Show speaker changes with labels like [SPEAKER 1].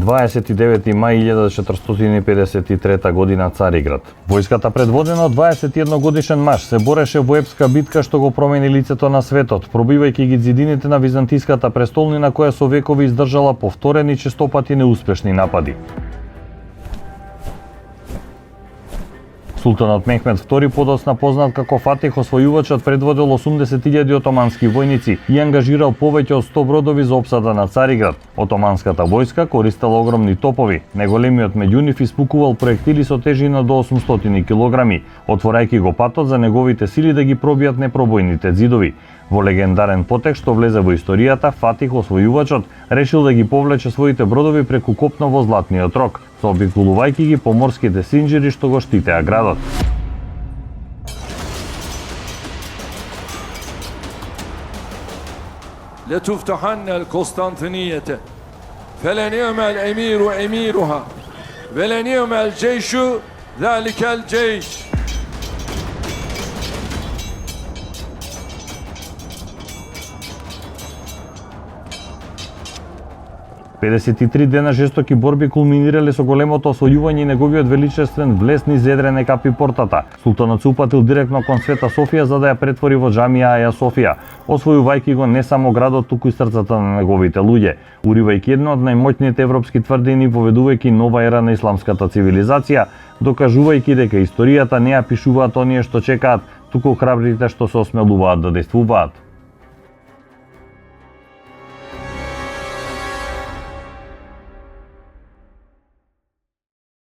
[SPEAKER 1] 29 мај 1453 година Цариград. Војската предводена од 21 годишен маж се бореше во епска битка што го промени лицето на светот, пробивајќи ги ѕидините на византиската престолнина која со векови издржала повторени честопати неуспешни напади. Султанот Мехмед II, подоцна познат како Фатих освојувачот, предводел 80.000 отомански војници и ангажирал повеќе од 100 бродови за опсада на Цариград. Отоманската војска користела огромни топови, најголемиот меѓу нив испукувал проектили со тежина до 800 килограми, отворајќи го патот за неговите сили да ги пробијат непробојните ѕидови. Во легендарен потек што влезе во историјата, Фатих освојувачот решил да ги повлече своите бродови преку копно во Златниот рог, заобиколувајќи ги поморските синџири што го штитеа градот.
[SPEAKER 2] لتفتحن القسطنطينية فلنعم الأمير أميرها ولنعم الجيش ذلك الجيش.
[SPEAKER 1] 53 дена жестоки борби кулминирале со големото освојување и неговиот величествен влез низ Едрен Капи портата. Султанот се упатил директно кон Света Софија за да ја претвори во џамија Аја Софија, освојувајќи го не само градот, туку и срцата на неговите луѓе, уривајќи едно од најмоќните европски тврдини, воведувајќи нова ера на исламската цивилизација, докажувајќи дека историјата не ја пишуваат оние што чекаат, туку храбрите што се осмелуваат да дејствуваат.